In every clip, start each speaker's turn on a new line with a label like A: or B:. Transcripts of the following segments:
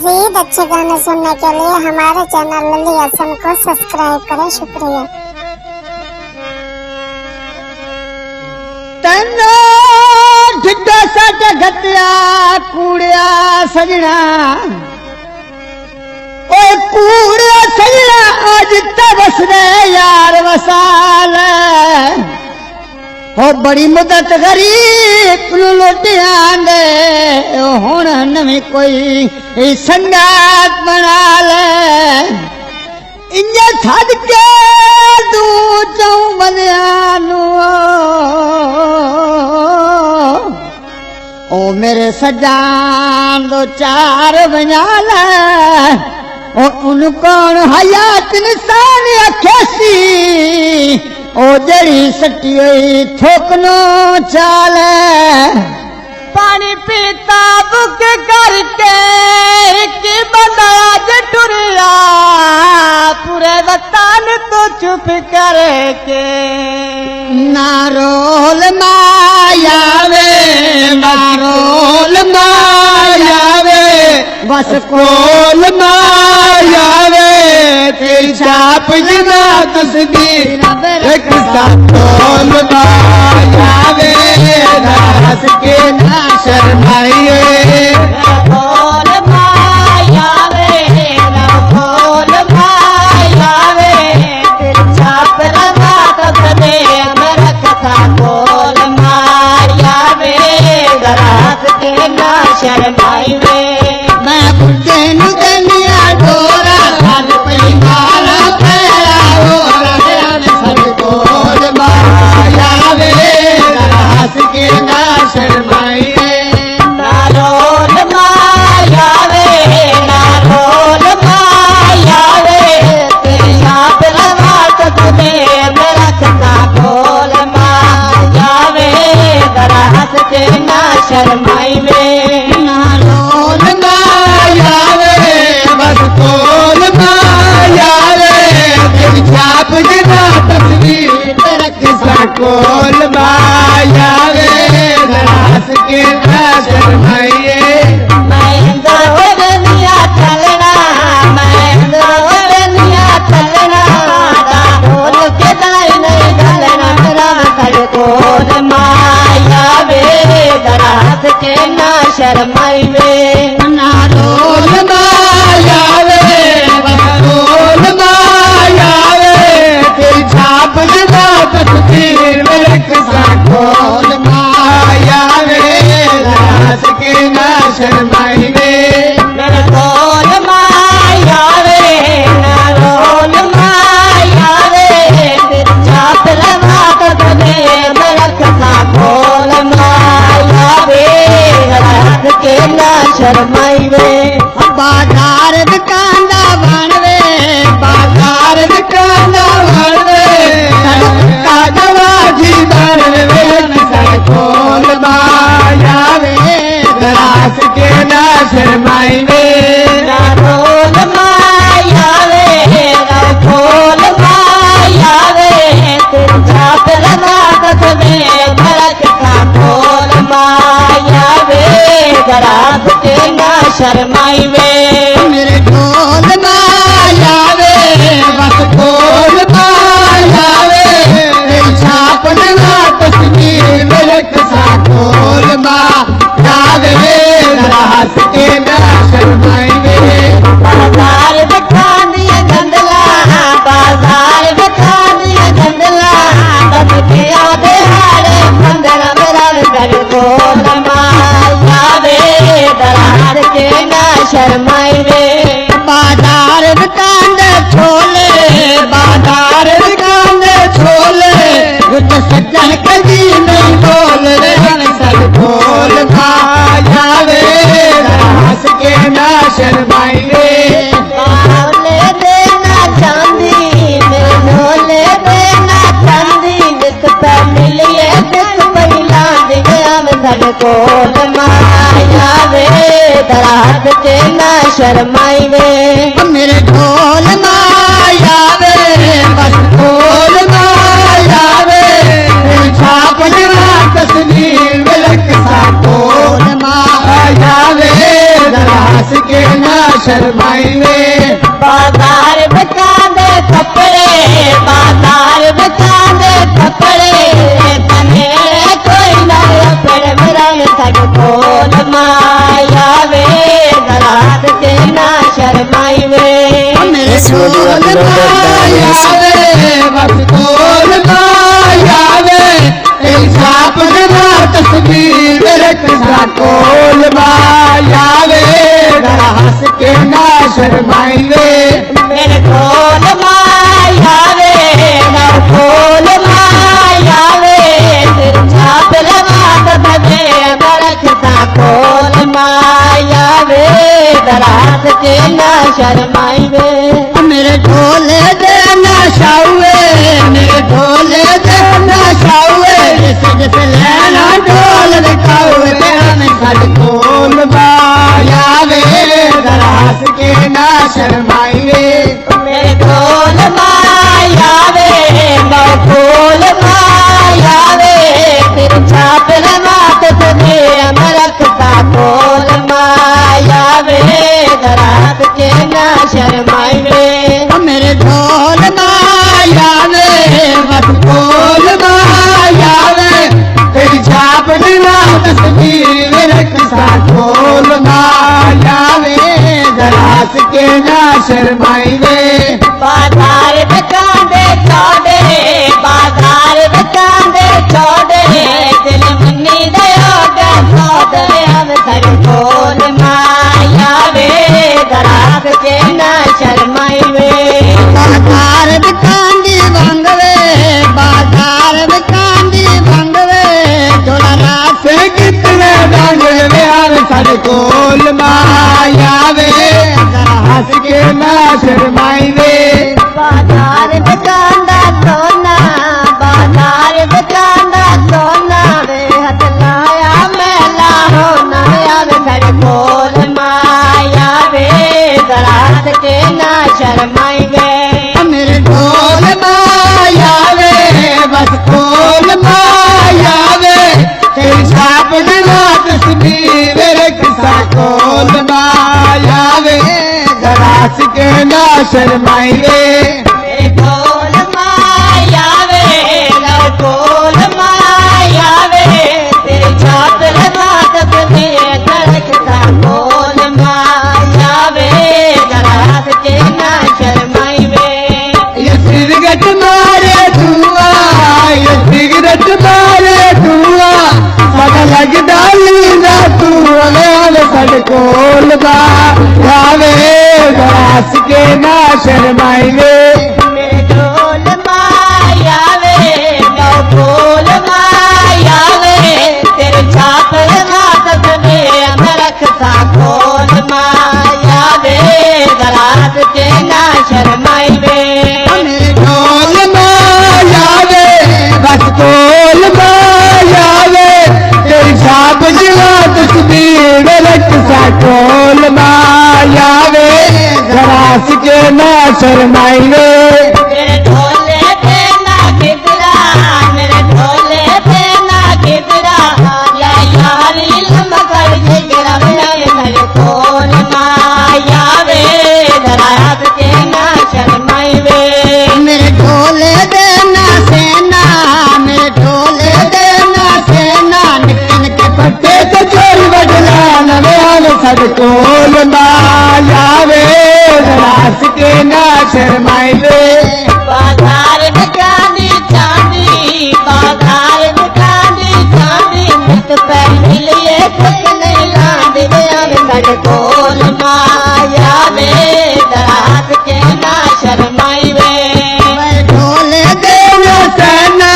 A: मज़ीद अच्छे गाने सुनने के लिए हमारे चैनल लली हसन को सब्सक्राइब करें। शुक्रिया।
B: तनो ढिड्डो सट घटिया कूड़िया सजना, ओ कूड़िया सजना आज तबस दे यार वसाल हो बड़ी मुदत गरीब लुटिया दे हुण नवी कोई संगात बना ले इंजा छद के तू चौ बंदियां ओ मेरे सजान दो चार बजा ले ओ उन कौन हयात निशान अखेसी ओ जड़ी सटी हुई थोकनो चाल पानी पीता बुक करके कि बंदा आज टुरिया पूरे वतन तो चुप करके ना रोल मायावे मारोल मायावे बस कोल मायावे तेरी छाप जना तस्वीर एक साथोल मायावे हंस के ना शर्माइए कोल मायावे ना कोल मायावे तेरी छाप लगा तस्वीर में रखता कोल मायावे हंस के ना शर्माइए मैं बुढ़े नु दुनिया डोरा हर पे माला फेरा हो रहा सब कोल मायावे हंस के ना शर्माइए ना रोल मायावे ना रोल मायावे तेरी आप लगा तो तुम्हें मेरा चका कोल मायावे हंस के ना शर्माइए ना रोल मायावे बस कोल मायावे तेरी छाप जना तस्वीर रख सा कोल मायावे हंस के ना शर्माइए मैं दुनिया चलना मैं दुनिया चलना ढोल के दाई नहीं ढलना मेरा कर कोल मायावे हंस के ना शर्माइए ना रोल मायावे रोल मायावे तेरी छाप जना तस्वीर में रख सा कोल मायावे हंस के ना शर्माइए मेरे कोल मायावे ना रोल मायावे तेरी छाप लगा तस्वीर में रख सा कोल मायावे हंस के ना शर्माइए बाजार दुकाना बनवे बाजार दुकाना बनवे का गवाजी बनवे सर कोल मायावे हंस के ना शर्माइए ना रोल मायावे ना खोल मायावे तेरी छाप लगा तस्वीर भड़क का खोल मायावे हंस के ना शर्माइए मेरे ढोल मायावे बस खोल मायावे तेरी छाप लगा तस्वीर मेरे कसा खोल मायावे हंस के ना शर्माइए बाजार दिखा दिया गंदला बाजार दिखा दिया गंदला तब के आधे हारे बंदरा मेरा कर खोल मायावे दरार के ना शर्माइए बाजार दुकान छोले बाजार दुकान छोले कुछ सज्जन कभी नहीं बोल रहे सब बोल मायावे हंस के ना शर्माइए ले देना चांदी ले देना चांदी नित पे मिलिए नित महिला दिया में सब कोल मायावे दरार के ना शर्माइए मेरे ढोल मायावे बस ढोल मायावे छाप जना तस्वीर में लग सा ढोल मायावे हंस के ना शर्माई वे
C: बाजार बचांदे कपड़े बाजार बचांदे कपड़े तने कोई ना अपने मरण सग खोल माया वे दरात के ना शर्माई वे
B: मेरे ढोल माया वे बस ढोल माया वे तेरी छाप जमा तस्वीर रखा ढोल माया वे जरा हंस के ना शर्माई वे
C: मेरे ढोल माया वे ना ढोल माया वे तेरी छाप लगा तबे बरखता ढोल माया वे दरात के ना शर्माई वे
B: मेरे ढोले दे नशा हुए मेरे ढोले दे नशा हुए जिस लेना ढोल दिखाओ तेरा खड़ ढोल माया वे दरास के ना शर्माई वे
C: मेरे ढोल माया वे ढोल माया वे तेरी छाप लगात तुझे अमरखता ढोल माया वे दरात के ना शर्माई वे
B: मेरे ढोल माया वे बस ढोल माया वे तेरी छाप दिला तस्वीर रखा ढोल माया वे दरास के ना शर्माई वे
C: बाजार बचांदे छोड़े बाजार बचांदे छोड़े दिल मन्नी दयोगा छोड़े हम सर ढोल माया वे दरात के ना शर्माई वे
B: बाजार बिकांदी भंगवे बाजार बिकांदी भंगवे थोड़ा रात से कितने भंगवे हर सर ढोल माया वे हंस के ना शर्माई वे
C: बाजार बचांदा सोना बाजार बचांदा सोना वे हथ लाया मेला होना वे सर ढोल माया वे दरात के ना शर्माई वे
B: मेरे ढोल माया वे बस ढोल माया वे तेरी छाप दिला तस्वीर रखा ढोल माया वे दरास के ना शर्माई वे
C: मेरे ढोल माया वे ढोल माया वे तेरे छाप लगा तुझे धड़कता ढोल माया वे दरात के ना शर्माई वे
B: ये सिगरेट मारे धुआ ये सिगरेट मारे धुआ सदा लग डाली ना तू अले सड़ कोल बा यावे दरास के ना शर्माई वे
C: मेरे ढोल माया वे ढोल माया वे तेरे छाप लगा तुझे रखता ढोल माया वे दरात के ना शर्माई वे
B: मेरे ढोल माया वे बस ढोल माया वे तेरी छाप जिला तस्वीर रखा ढोल माया वे दरास के ना शर्माई वे
C: मेरे ढोले पे ना कितरा मेरे ढोले पे ना कितरा या यार इल्म कर जिगरा मेरे सर ढोल माया वे दरात के ना शर्माई वे
B: मेरे ढोले देना सेना मेरे ढोले देना सेना निकल के पट्टे तो चोर बदला नवे आल सद कोल माया वे दरास के ना शर्माई वे
C: बाजार में चांदी चांदी बाजार में चांदी चांदी नित पहले लिए कुछ नहीं लांदे सर ढोल माया वे दरात के ना शर्माई वे
B: मेरे ढोले देना सेना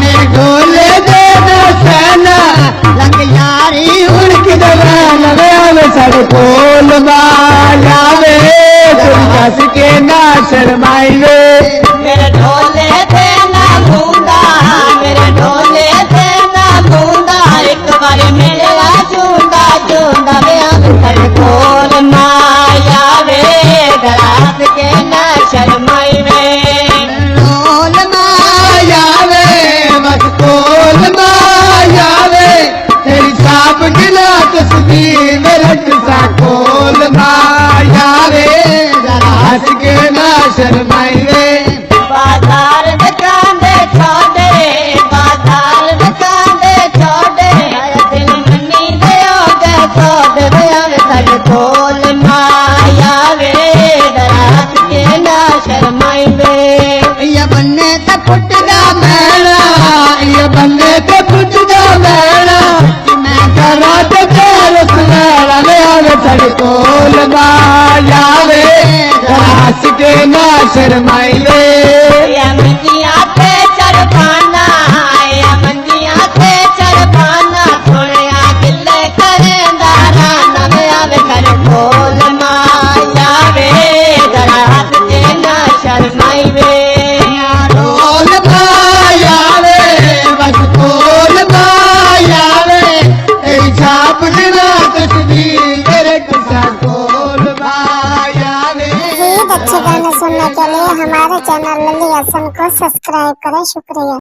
B: मेरे ढोले देना सेना लंग यारी उड़क दवा नवे आल सद कोल माया वे दरास के ना शर्माई वे
C: मेरे ढोले थे ना भूंदा मेरे ढोले थे ना भूंदा एक बार मेरे चूंदा चूंदा वे सर ढोल माया वे दरात के ना शर्माई वे
B: ढोल माया वे बस ढोल माया वे तेरी छाप गिला तस्वीर रखा ढोल माया बायावे रास के ना शर्माइले
C: या मंजिया पे चढ़पाना या मंजिया पे चढ़पाना थोड़िया गिले करेंदा राना में आवे कर खोल मायावे रात के ना शर्माइवे
B: ढोल बायावे बस ढोल बायावे तेरी छाप देना तस्वीर तेरे कुसा ढोल बायावे।
A: मजीद अच्छे गाने सुनने के लिए हमारे चैनल लल्ली हसन को सब्सक्राइब करें। शुक्रिया।